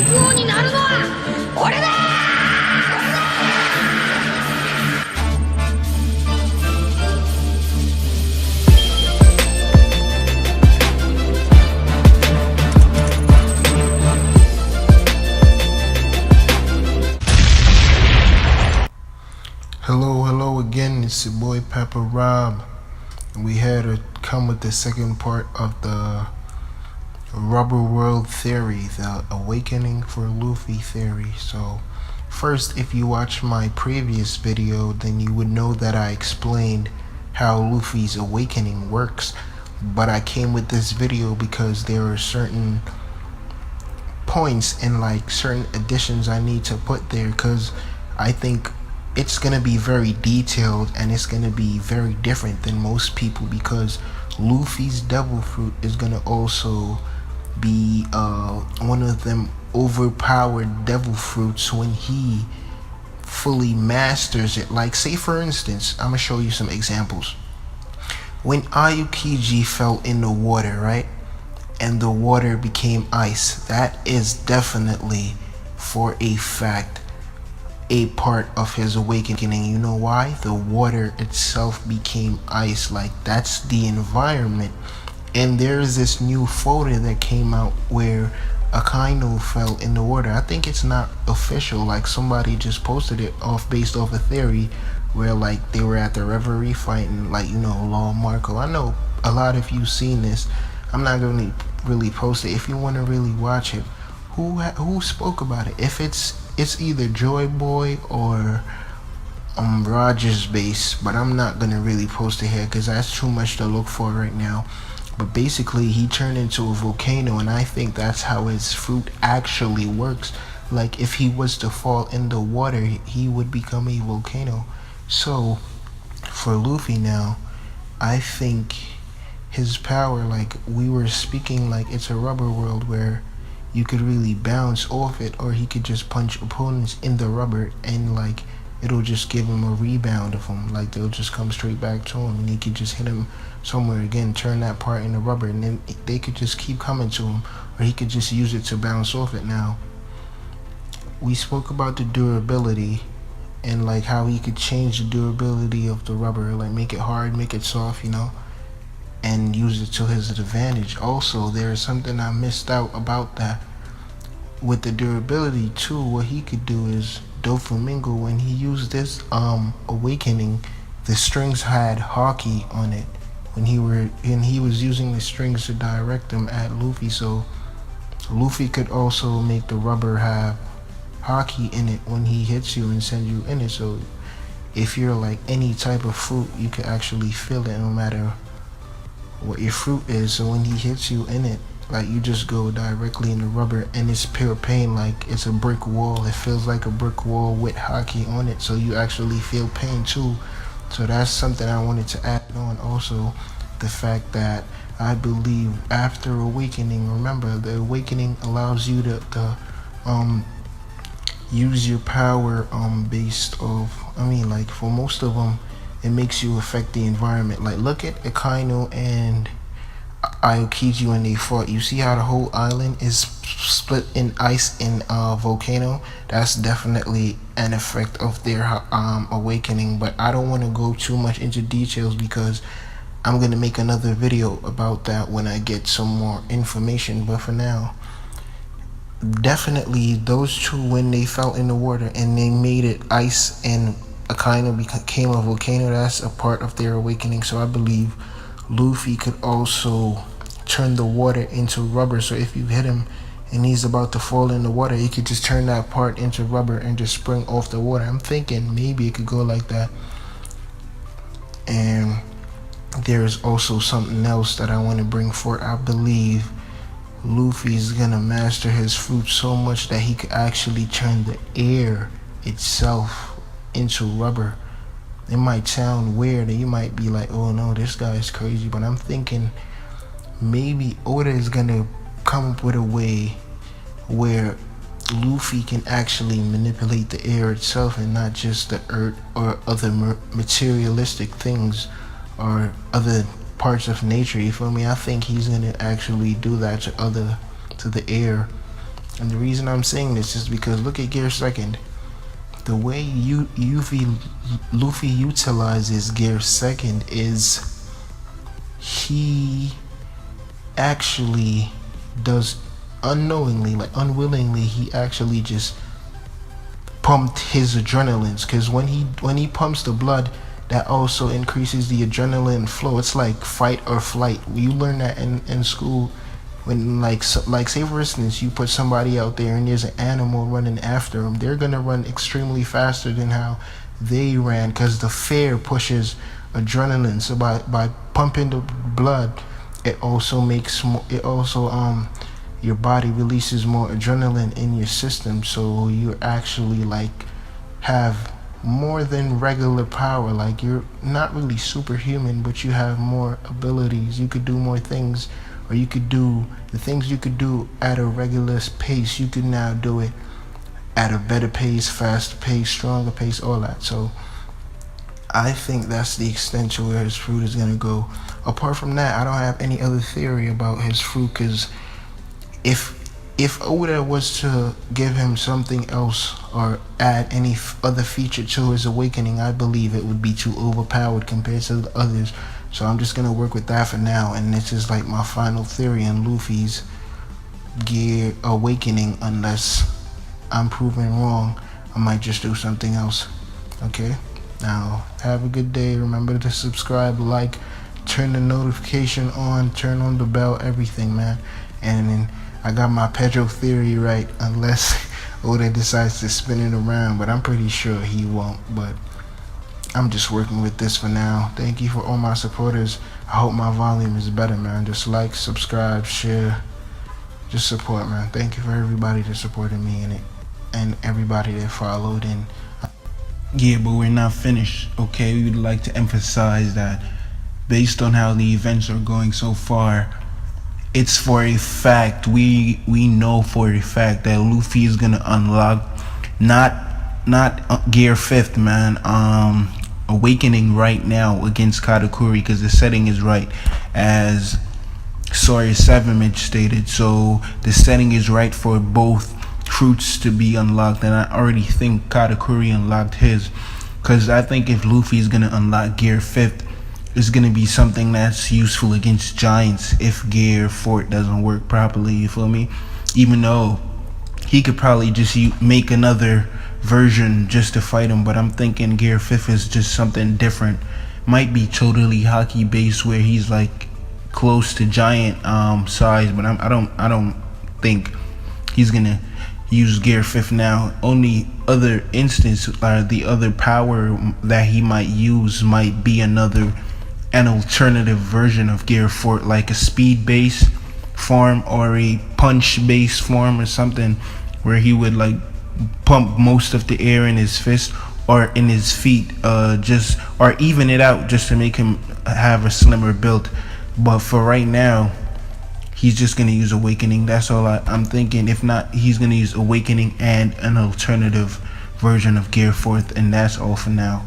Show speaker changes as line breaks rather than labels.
王になるのは俺だ。
Hello again, it's your boy Peppa Rob. We had to come with the second part of the Rubberworld theory, the awakening for Luffy theory. So first, if you watch my previous video, then you would know that I explained how Luffy's awakening works, but I came with this video because there are certain points and like certain additions I need to put there, because I think it's gonna be very detailed and it's gonna be very different than most people, because Luffy's devil fruit is gonna also be one of them overpowered devil fruits when he fully masters it. Like, say for instance, I'm gonna show you some examples. When Aokiji fell in the water, right, and the water became ice, that is definitely for a fact a part of his awakening. You know why? The water itself became ice. Like, that's the environment. And there's this new photo that came out where Akainu fell in the water. I think it's not official, like somebody just posted it based off a theory where like they were at the reverie fighting, like, you know, Law Marco. I know a lot of you seen this. I'm not gonna really post it. If you want to really watch it, who spoke about it? If it's either Joy Boy or Rogers Base, but I'm not gonna really post it here because that's too much to look for right now. But basically, he turned into a volcano, and I think that's how his fruit actually works. Like, if he was to fall in the water, he would become a volcano. So for Luffy now, I think his power, like we were speaking, like it's a rubber world where you could really bounce off it, or he could just punch opponents in the rubber and like it'll just give him a rebound of them. Like, they'll just come straight back to him and he could just hit him somewhere again, turn that part into rubber, and then they could just keep coming to him, or he could just use it to bounce off it. Now, we spoke about the durability and like how he could change the durability of the rubber, like make it hard, make it soft, you know, and use it to his advantage. Also, there is something I missed out about that with the durability too. What he could do is Doflamingo, when he used this awakening, the strings had hockey on it when he was using the strings to direct them at Luffy. So Luffy could also make the rubber have hockey in it when he hits you and send you in it. So if you're like any type of fruit, you could actually feel it no matter what your fruit is. So when he hits you in it, like, you just go directly in the rubber and it's pure pain. Like, it's a brick wall. It feels like a brick wall with hockey on it, so you actually feel pain too. So that's something I wanted to add on. Also, the fact that I believe after awakening, remember, the awakening allows you to use your power based off, I mean, like, for most of them it makes you affect the environment. Like, look at Akainu and Aokiji when they fought. You see how the whole island is split in ice and volcano? That's definitely an effect of their awakening. But I don't want to go too much into details because I'm going to make another video about that when I get some more information. But for now, definitely those two, when they fell in the water and they made it ice and Akainu became a volcano, that's a part of their awakening. So I believe Luffy could also turn the water into rubber. So if you hit him and he's about to fall in the water, he could just turn that part into rubber and just spring off the water. I'm thinking maybe it could go like that. And there's also something else that I want to bring forth. I believe Luffy's gonna master his fruit so much that he could actually turn the air itself into rubber. It might sound weird and you might be like, oh no, this guy is crazy, but I'm thinking maybe Oda is gonna come up with a way where Luffy can actually manipulate the air itself and not just the earth or other materialistic things or other parts of nature, you feel me? I think he's gonna actually do that to the air And the reason I'm saying this is because look at Gear Second. The way Luffy utilizes Gear Second is he actually does unknowingly, like unwillingly, he actually just pumped his adrenalines, because when he pumps the blood, that also increases the adrenaline flow. It's like fight or flight. You learn that in school when like say for instance you put somebody out there and there's an animal running after them, they're gonna run extremely faster than how they ran, because the fear pushes adrenaline. So by pumping the blood, it also makes more, it also your body releases more adrenaline in your system, so you actually like have more than regular power. Like you're not really superhuman, but you have more abilities. You could do more things, or you could do the things you could do at a regular pace. You could now do it at a better pace, faster pace, stronger pace, all that. So I think that's the extent to where his fruit is gonna go. Apart from that, I don't have any other theory about his fruit, because if Oda was to give him something else or add any other feature to his awakening, I believe it would be too overpowered compared to the others. So I'm just gonna work with that for now, and this is like my final theory on Luffy's Gear awakening. Unless I'm proven wrong, I might just do something else. Okay, now have a good day. Remember to subscribe, like, turn the notification on, turn on the bell, everything, man. And then I got my Pedro theory right, unless Oda decides to spin it around, but I'm pretty sure he won't. But I'm just working with this for now. Thank you for all my supporters. I hope my volume is better, man. Just like, subscribe, share, just support, man. Thank you for everybody that supported me in it, and everybody that followed. And yeah, but we're not finished, okay? We would like to emphasize that based on how the events are going so far, it's for a fact, we know for a fact that Luffy is gonna unlock not Gear 5th, man, awakening right now against Katakuri, because the setting is right, as Sawyer 7 stated. So the setting is right for both fruits to be unlocked, and I already think Katakuri unlocked his, because I think if Luffy is gonna unlock Gear 5th, it's gonna be something that's useful against giants if Gear 4 doesn't work properly, you feel me? Even though he could probably just make another version just to fight him, but I'm thinking Gear 5th is just something different. Might be totally hockey based, where he's like close to giant size, but I don't think he's gonna use Gear 5th now. Only other instance, the other power that he might use might be an alternative version of Gear 4, like a speed based form or a punch based form or something, where he would like pump most of the air in his fist or in his feet, or even it out just to make him have a slimmer build. But for right now, he's just gonna use awakening. That's all I'm thinking. If not, he's gonna use awakening and an alternative version of Gear 4th, and that's all for now.